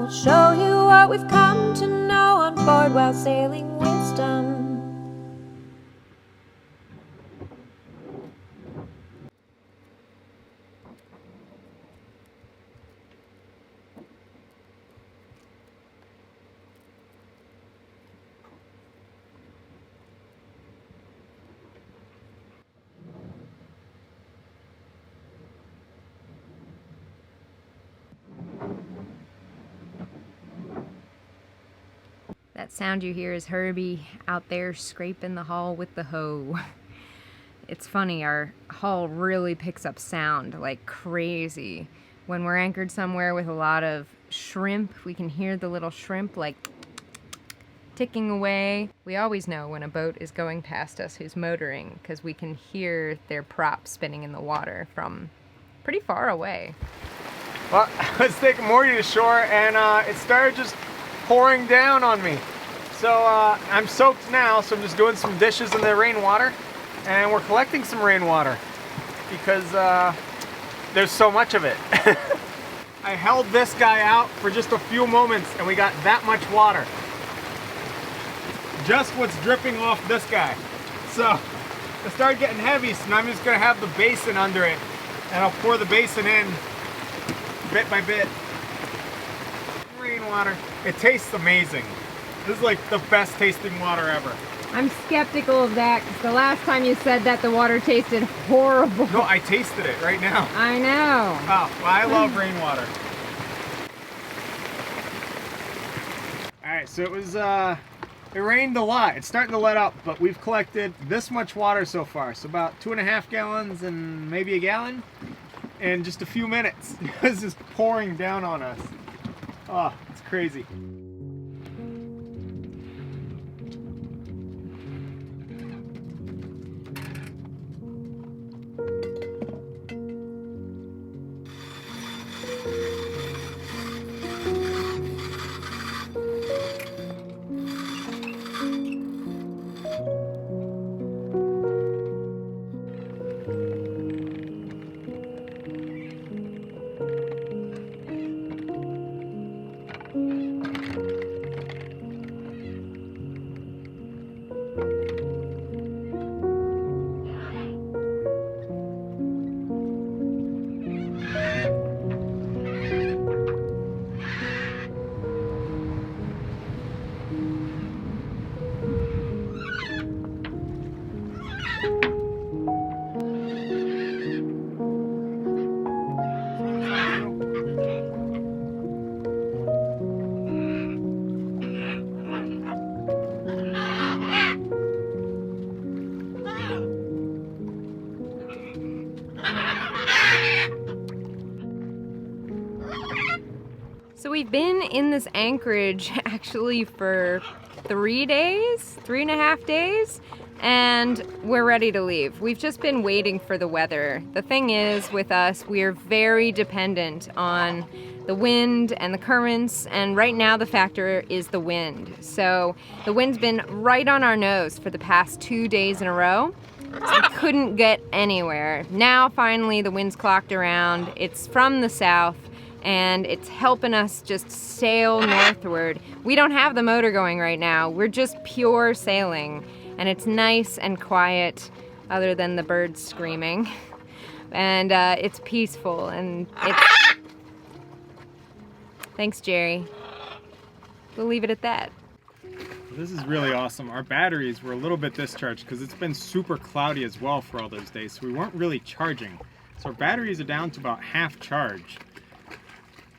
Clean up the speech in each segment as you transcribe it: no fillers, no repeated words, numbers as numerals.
We'll show you what we've come to know on board while sailing wisdom. That sound you hear is Herbie out there scraping the hull with the hoe. It's funny, our hull really picks up sound like crazy. When we're anchored somewhere with a lot of shrimp, we can hear the little shrimp like ticking away. We always know when a boat is going past us who's motoring because we can hear their prop spinning in the water from pretty far away. Well, I was taking Morty to shore and it started just pouring down on me. So I'm soaked now, so I'm just doing some dishes in the rainwater, and we're collecting some rainwater because there's so much of it. I held this guy out for just a few moments and we got that much water. Just what's dripping off this guy. So it started getting heavy, so now I'm just gonna have the basin under it and I'll pour the basin in bit by bit. Rainwater. It tastes amazing. This is like the best tasting water ever. I'm skeptical of that because the last time you said that the water tasted horrible. No, I tasted it right now. I know. Oh, well, I love rainwater. Alright, so it rained a lot. It's starting to let up, but we've collected this much water so far. So about 2.5 gallons and maybe a gallon in just a few minutes. This is pouring down on us. Oh, it's crazy. So we've been in this anchorage actually for 3 days, 3.5 days, and we're ready to leave. We've just been waiting for the weather. The thing is, with us, we're very dependent on the wind and the currents, and right now the factor is the wind. So the wind's been right on our nose for the past 2 days in a row. So we couldn't get anywhere. Now finally the wind's clocked around. It's from the south, and it's helping us just sail northward. We don't have the motor going right now. We're just pure sailing, and it's nice and quiet other than the birds screaming. And it's peaceful, and it's... Thanks, Jerry. We'll leave it at that. This is really awesome. Our batteries were a little bit discharged because it's been super cloudy as well for all those days, so we weren't really charging. So our batteries are down to about half charge.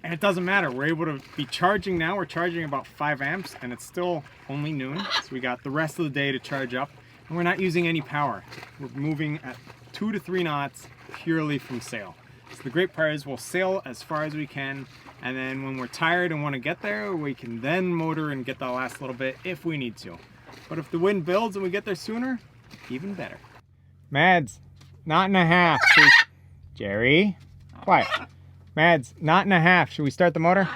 And it doesn't matter, we're able to be charging now. We're charging about 5 amps and it's still only noon, so we got the rest of the day to charge up, and we're not using any power. We're moving at 2 to 3 knots purely from sail. So the great part is we'll sail as far as we can, and then when we're tired and want to get there, we can then motor and get the last little bit if we need to. But if the wind builds and we get there sooner, even better. Mads, knot and a half. Jerry, quiet. Mads, knot and a half. Should we start the motor?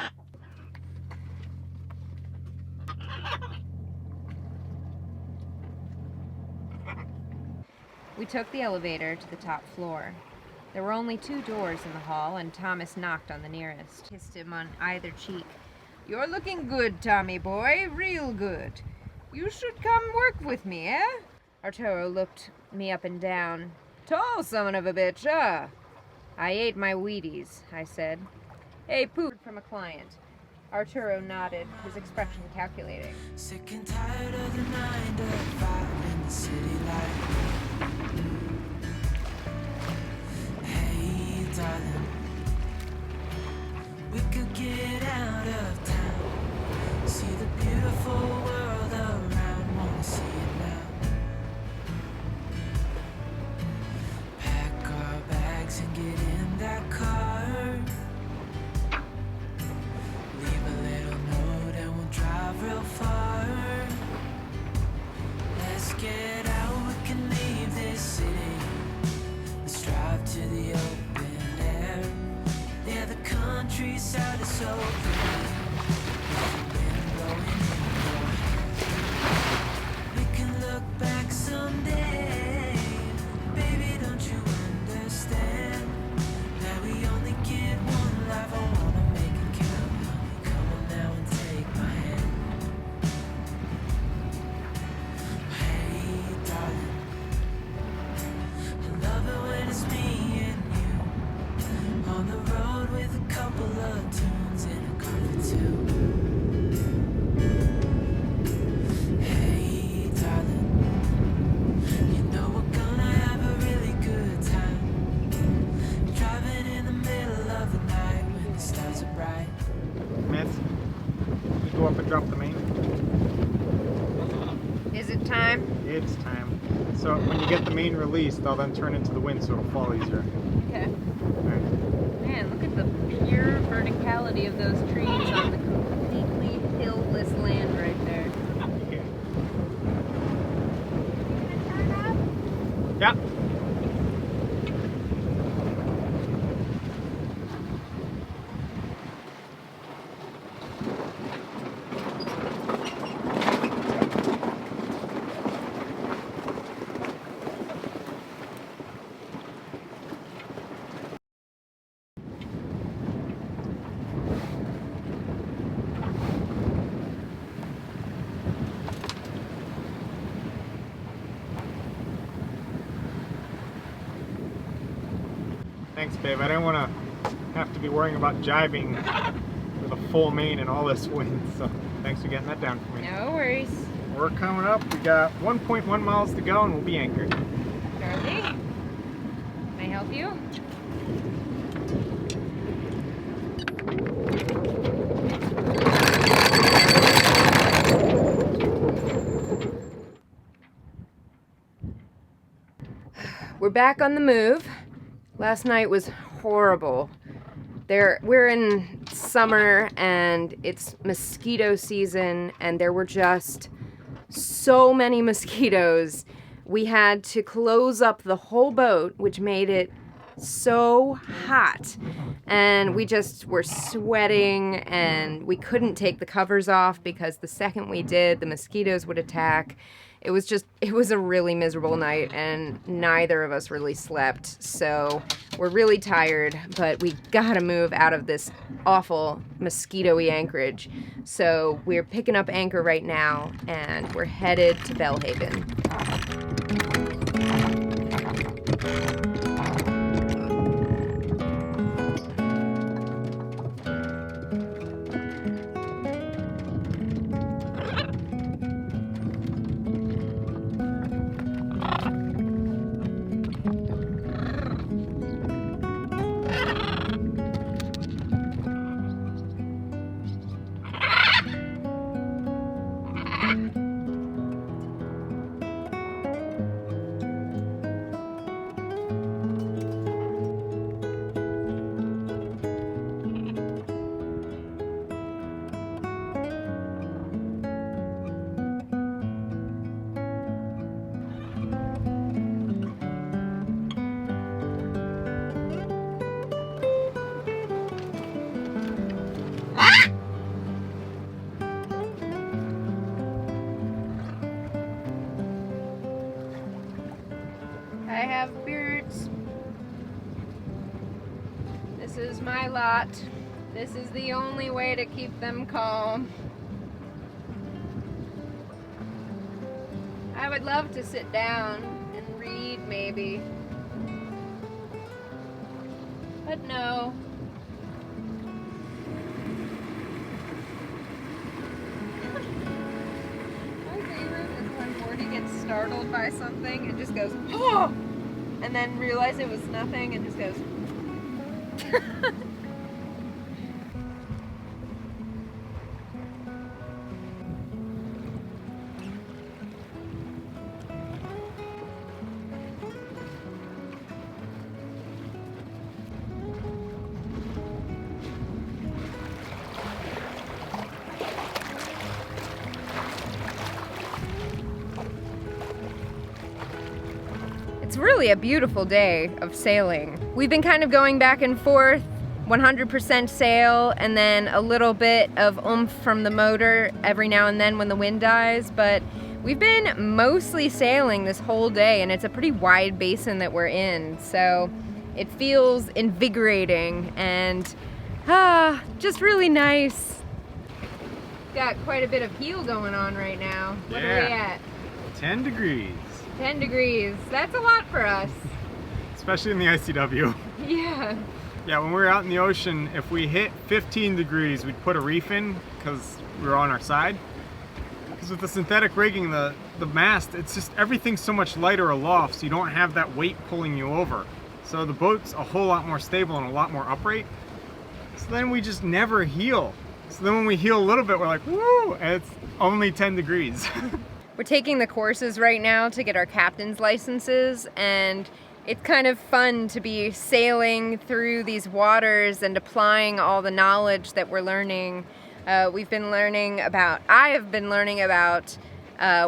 We took the elevator to the top floor. There were only 2 doors in the hall, and Thomas knocked on the nearest. Kissed him on either cheek. You're looking good, Tommy boy, real good. You should come work with me, eh? Arturo looked me up and down. Tall son of a bitch, huh? I ate my Wheaties, I said. Hey, Pooh, from a client. Arturo nodded, his expression calculating. Sick and tired of the 9 to 5 in the city life. Hey, darling, we could get out of town, see the beautiful world around, wanna see it now. Pack our bags and get in that car, leave a little note and we'll drive real far. Let's get out, we can leave this city, let's drive to the open air. Yeah, the countryside is so pretty, with the wind blowing in your hair. We can look back someday, baby, don't you understand that we only get one life? I wanna make it count, honey, come on now and take my hand. Hey, darling, I love it when it's me and you, on the road with a couple of tunes in a car too. Hey, darling, you know we're gonna have a really good time, driving in the middle of the night when the stars are bright. Mitz, you go up and drop the main. Is it time? It's time. So when you get the main released, I'll then turn into the wind so it'll fall easier. Okay. Alright. Man, look at the pure verticality of those trees on the completely hillless land right there. Yeah. Thanks, babe. I didn't want to have to be worrying about jibing with a full main and all this wind, so thanks for getting that down for me. No worries. We're coming up. We got 1.1 miles to go and we'll be anchored. Charlie, can I help you? We're back on the move. Last night was horrible. We're in summer and it's mosquito season, and there were just so many mosquitoes. We had to close up the whole boat, which made it so hot. And we just were sweating, and we couldn't take the covers off because the second we did, the mosquitoes would attack. It was a really miserable night, and neither of us really slept. So we're really tired, but we gotta move out of this awful mosquito-y anchorage. So we're picking up anchor right now, and we're headed to Belhaven. I have beards. This is my lot. This is the only way to keep them calm. I would love to sit down and read, maybe. But no. My favorite is when Morty gets startled by something and just goes, oh! And then realizes it was nothing and just goes. It's really a beautiful day of sailing. We've been kind of going back and forth, 100% sail, and then a little bit of oomph from the motor every now and then when the wind dies, but we've been mostly sailing this whole day, and it's a pretty wide basin that we're in, so it feels invigorating and just really nice. Got quite a bit of heel going on right now. What are we at? 10 degrees. 10 degrees. That's a lot for us. Especially in the ICW. Yeah. Yeah, when we were out in the ocean, if we hit 15 degrees, we'd put a reef in because we were on our side. Because with the synthetic rigging, the mast, it's just everything's so much lighter aloft, so you don't have that weight pulling you over. So the boat's a whole lot more stable and a lot more upright. So then we just never heel. So then when we heel a little bit, we're like, woo, and it's only 10 degrees. We're taking the courses right now to get our captain's licenses, and it's kind of fun to be sailing through these waters and applying all the knowledge that we're learning. I have been learning about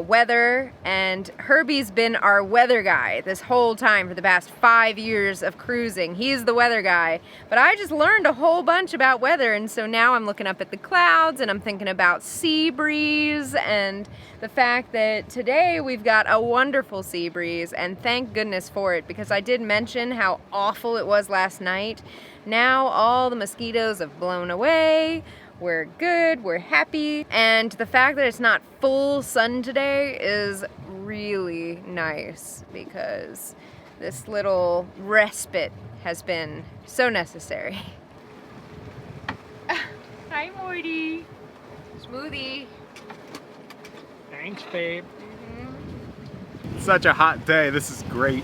weather, and Herby's been our weather guy this whole time for the past 5 years of cruising. He's the weather guy, but I just learned a whole bunch about weather, and so now I'm looking up at the clouds and I'm thinking about sea breeze and the fact that today we've got a wonderful sea breeze, and thank goodness for it, because I did mention how awful it was last night. Now all the mosquitoes have blown away. We're good, we're happy, and the fact that it's not full sun today is really nice because this little respite has been so necessary. Hi, Morty. Smoothie. Thanks, babe. Such a hot day. This is great.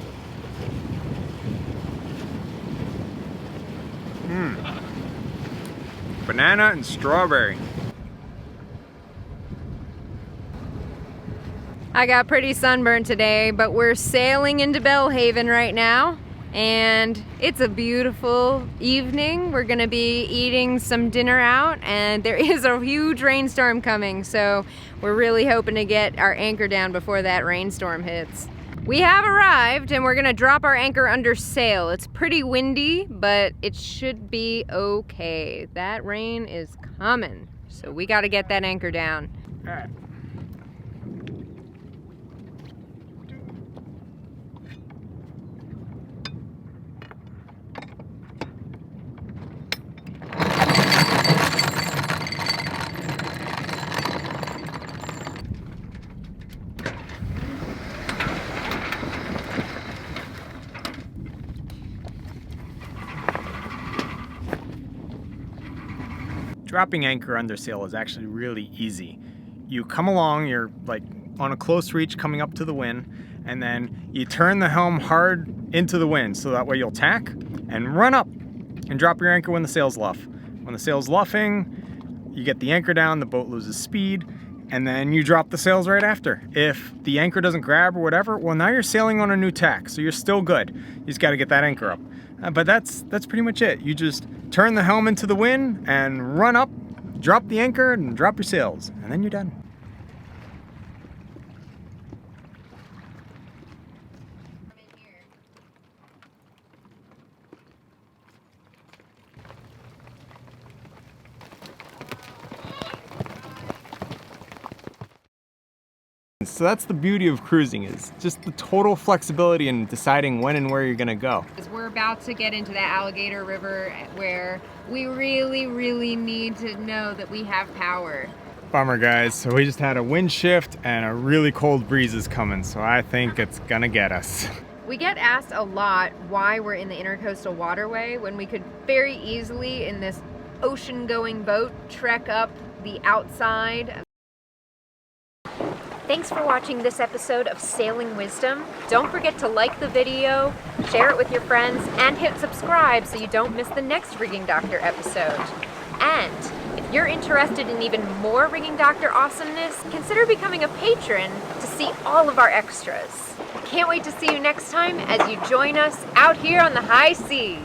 Banana and strawberry. I got pretty sunburned today, but we're sailing into Belhaven right now, and it's a beautiful evening. We're gonna be eating some dinner out, and there is a huge rainstorm coming, so we're really hoping to get our anchor down before that rainstorm hits. We have arrived, and we're gonna drop our anchor under sail. It's pretty windy, but it should be okay. That rain is coming, so we gotta get that anchor down. All right. Dropping anchor under sail is actually really easy. You come along, you're like on a close reach coming up to the wind, and then you turn the helm hard into the wind so that way you'll tack and run up and drop your anchor when the sail's luff. When the sail's luffing, you get the anchor down, the boat loses speed, and then you drop the sails right after. If the anchor doesn't grab or whatever, well, now you're sailing on a new tack, so you're still good. You just got to get that anchor up. But that's pretty much it. You just turn the helm into the wind and run up, drop the anchor, and drop your sails, and then you're done. So that's the beauty of cruising, is just the total flexibility in deciding when and where you're gonna go. We're about to get into that alligator river where we really need to know that we have power. Bummer, guys. So we just had a wind shift and a really cold breeze is coming, so I think it's gonna get us. We get asked a lot why we're in the Intercoastal Waterway when we could very easily, in this ocean-going boat, trek up the outside. Thanks for watching this episode of Sailing Wisdom. Don't forget to like the video, share it with your friends, and hit subscribe so you don't miss the next Rigging Doctor episode. And if you're interested in even more Rigging Doctor awesomeness, consider becoming a patron to see all of our extras. Can't wait to see you next time as you join us out here on the high seas.